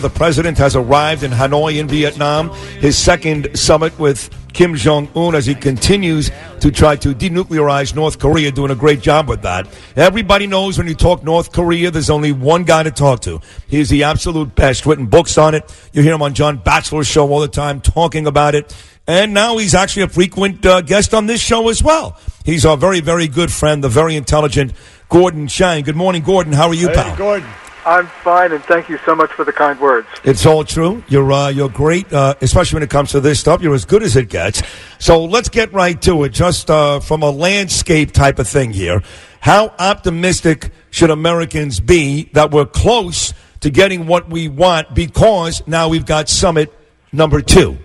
The president has arrived in Hanoi in Vietnam, his second summit with Kim Jong-un as he continues to try to denuclearize North Korea, doing a great job with that. Everybody knows when you talk North Korea, there's only one guy to talk to. He's the absolute best, written books on it. You hear him on John Batchelor's show all the time talking about it. And now he's actually a frequent guest on this show as well. He's our very, very good friend, the very intelligent Gordon Chang. Good morning, Gordon. How are you, pal? Hey, Gordon. I'm fine, and thank you so much for the kind words. It's all true. You're great, especially when it comes to this stuff. You're as good as it gets. So let's get right to it, just from a landscape type of thing here. How optimistic should Americans be that we're close to getting what we want because now we've got summit number 2?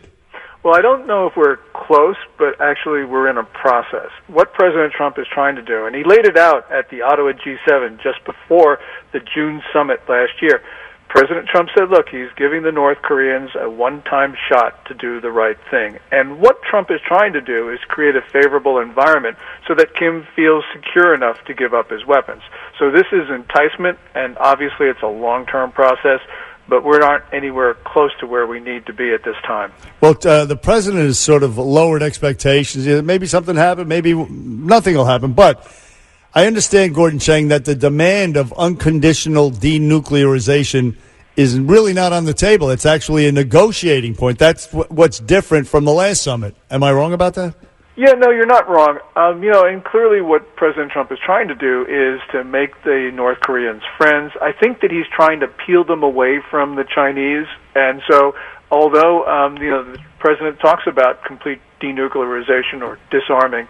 Well, I don't know if we're close, but actually we're in a process. What President Trump is trying to do, and he laid it out at the Ottawa G7 just before the June summit last year. President Trump said, look, he's giving the North Koreans a one-time shot to do the right thing. And what Trump is trying to do is create a favorable environment so that Kim feels secure enough to give up his weapons. So this is enticement, and obviously it's a long-term process, but we aren't anywhere close to where we need to be at this time. Well, the president has sort of lowered expectations. Maybe something happened, maybe nothing will happen. But I understand, Gordon Chang, that the demand of unconditional denuclearization is really not on the table. It's actually a negotiating point. That's what's different from the last summit. Am I wrong about that? Yeah, no, you're not wrong. And clearly what President Trump is trying to do is to make the North Koreans friends. I think that he's trying to peel them away from the Chinese. And so, although, the president talks about complete denuclearization or disarming,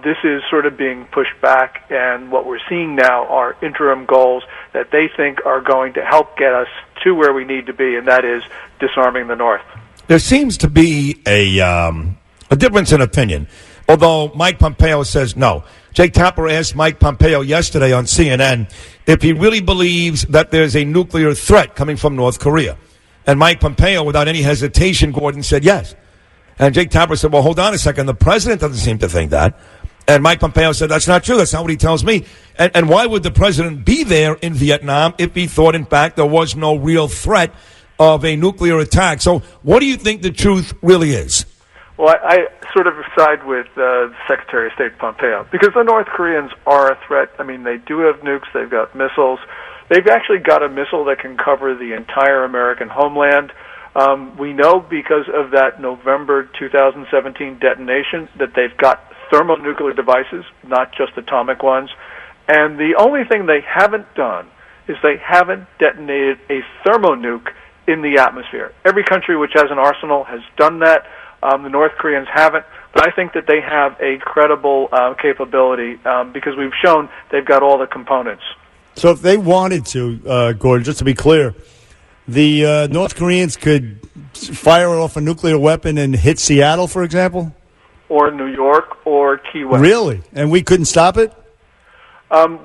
this is sort of being pushed back. And what we're seeing now are interim goals that they think are going to help get us to where we need to be, and that is disarming the North. There seems to be a difference in opinion, although Mike Pompeo says no. Jake Tapper asked Mike Pompeo yesterday on CNN if he really believes that there's a nuclear threat coming from North Korea. And Mike Pompeo, without any hesitation, Gordon, said yes. And Jake Tapper said, well, hold on a second. The president doesn't seem to think that. And Mike Pompeo said, that's not true. That's not what he tells me. And why would the president be there in Vietnam if he thought, in fact, there was no real threat of a nuclear attack? So what do you think the truth really is? Well, I sort of side with Secretary of State Pompeo, because the North Koreans are a threat. I mean, they do have nukes. They've got missiles. They've actually got a missile that can cover the entire American homeland. We know because of that November 2017 detonation that they've got thermonuclear devices, not just atomic ones. And the only thing they haven't done is they haven't detonated a thermonuke in the atmosphere. Every country which has an arsenal has done that. The North Koreans haven't, but I think that they have a credible capability because we've shown they've got all the components. So if they wanted to, Gordon, just to be clear, the North Koreans could fire off a nuclear weapon and hit Seattle, for example? Or New York or Key West. Really? And we couldn't stop it?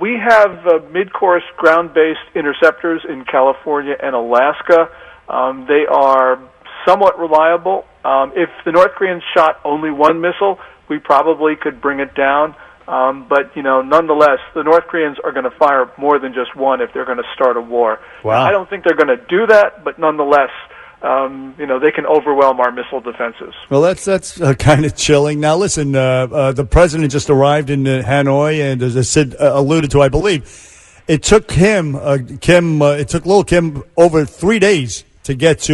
We have mid-course ground-based interceptors in California and Alaska. They are somewhat reliable. If the North Koreans shot only one missile, we probably could bring it down. But, nonetheless, the North Koreans are going to fire more than just one if they're going to start a war. Wow. I don't think they're going to do that, but nonetheless, they can overwhelm our missile defenses. Well, that's kind of chilling. Now, listen, the president just arrived in Hanoi, and as I said, alluded to, I believe, it took it took little Kim over 3 days to get to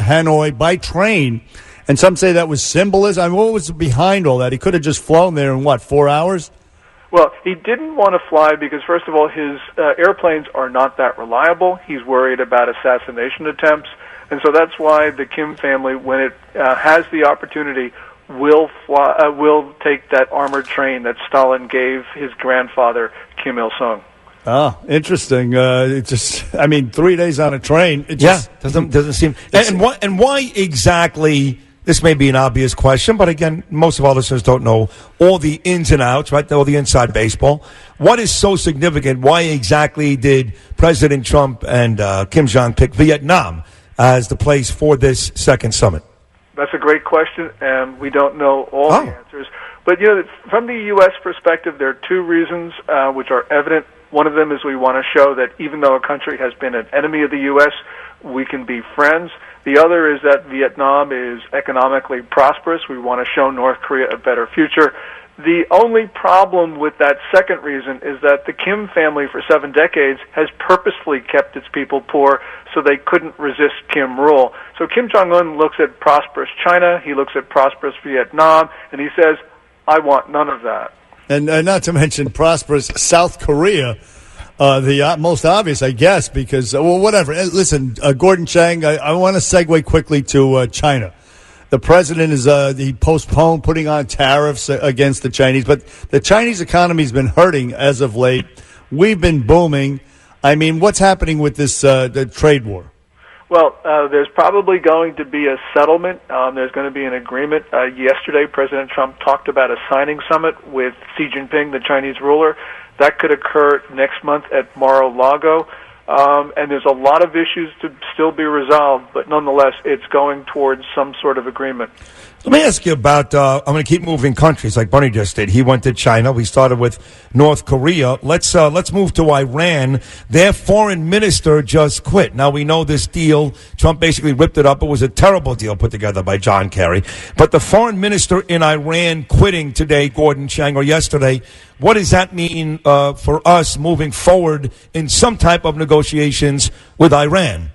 Hanoi by train. And some say that was symbolism. I mean, what was behind all that? He could have just flown there in, 4 hours? Well, he didn't want to fly because, first of all, his airplanes are not that reliable. He's worried about assassination attempts. And so that's why the Kim family, when it has the opportunity, will take that armored train that Stalin gave his grandfather, Kim Il-sung. Oh, interesting. 3 days on a train. Doesn't seem. And why exactly? This may be an obvious question, but again, most of our listeners don't know all the ins and outs, right? All the inside baseball. What is so significant? Why exactly did President Trump and Kim Jong pick Vietnam as the place for this second summit? That's a great question, and we don't know all the answers. But, from the U.S. perspective, there are two reasons which are evident. One of them is we want to show that even though a country has been an enemy of the U.S., we can be friends. The other is that Vietnam is economically prosperous. We want to show North Korea a better future. The only problem with that second reason is that the Kim family for 7 decades has purposefully kept its people poor so they couldn't resist Kim rule. So Kim Jong-un looks at prosperous China, he looks at prosperous Vietnam, and he says, I want none of that. And not to mention prosperous South Korea, the most obvious, I guess, because, well, whatever. Listen, Gordon Chang, I want to segue quickly to China. The president he postponed putting on tariffs against the Chinese, but the Chinese economy has been hurting as of late. We've been booming. I mean, what's happening with this the trade war? Well, there's probably going to be a settlement. There's going to be an agreement. Yesterday, President Trump talked about a signing summit with Xi Jinping, the Chinese ruler. That could occur next month at Mar-a-Lago. And there's a lot of issues to still be resolved, but nonetheless, it's going towards some sort of agreement. Let me ask you about, I'm going to keep moving countries like Bernie just did. He went to China. We started with North Korea. Let's move to Iran. Their foreign minister just quit. Now, we know this deal. Trump basically ripped it up. It was a terrible deal put together by John Kerry. But the foreign minister in Iran quitting today, Gordon Chang, or yesterday, what does that mean for us moving forward in some type of negotiations with Iran?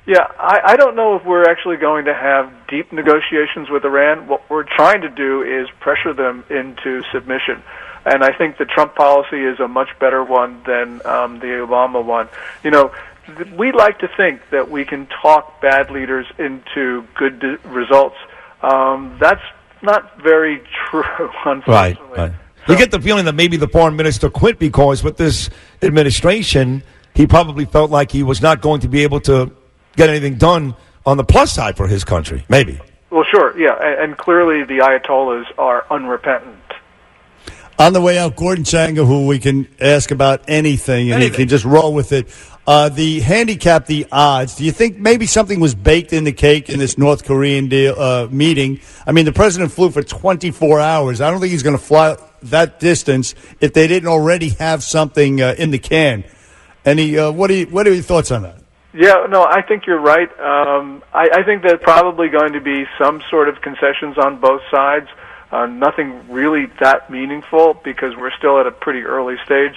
Yeah, I don't know if we're actually going to have deep negotiations with Iran. What we're trying to do is pressure them into submission. And I think the Trump policy is a much better one than the Obama one. You know, we like to think that we can talk bad leaders into good results. That's not very true, unfortunately. Right. You get the feeling that maybe the foreign minister quit because with this administration, he probably felt like he was not going to be able to get anything done on the plus side for his country, maybe. Well, sure, yeah, and clearly the Ayatollahs are unrepentant. On the way out, Gordon Chang, who we can ask about anything, and he can just roll with it. The handicap, the odds, do you think maybe something was baked in the cake in this North Korean deal, meeting? I mean, the president flew for 24 hours. I don't think he's going to fly that distance if they didn't already have something in the can. What are your thoughts on that? Yeah, no, I think you're right. I think there's probably going to be some sort of concessions on both sides. Nothing really that meaningful because we're still at a pretty early stage.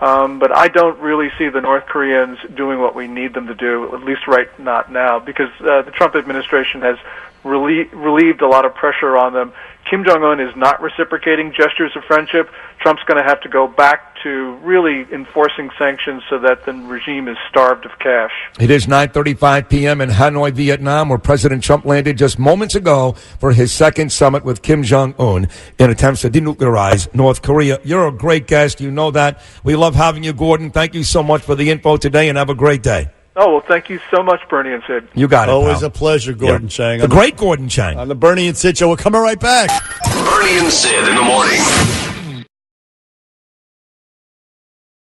But I don't really see the North Koreans doing what we need them to do, at least not now, because the Trump administration has relieved a lot of pressure on them. Kim Jong-un is not reciprocating gestures of friendship. Trump's going to have to go back to really enforcing sanctions so that the regime is starved of cash. It is 9:35 p.m. in Hanoi, Vietnam, where President Trump landed just moments ago for his second summit with Kim Jong-un in attempts to denuclearize North Korea. You're a great guest. You know that. We love having you, Gordon. Thank you so much for the info today, and have a great day. Oh, well, thank you so much, Bernie and Sid. You got it, Always pal. a pleasure, Gordon Chang. The great Gordon Chang. On the Bernie and Sid Show. We're coming right back. Bernie and Sid in the morning.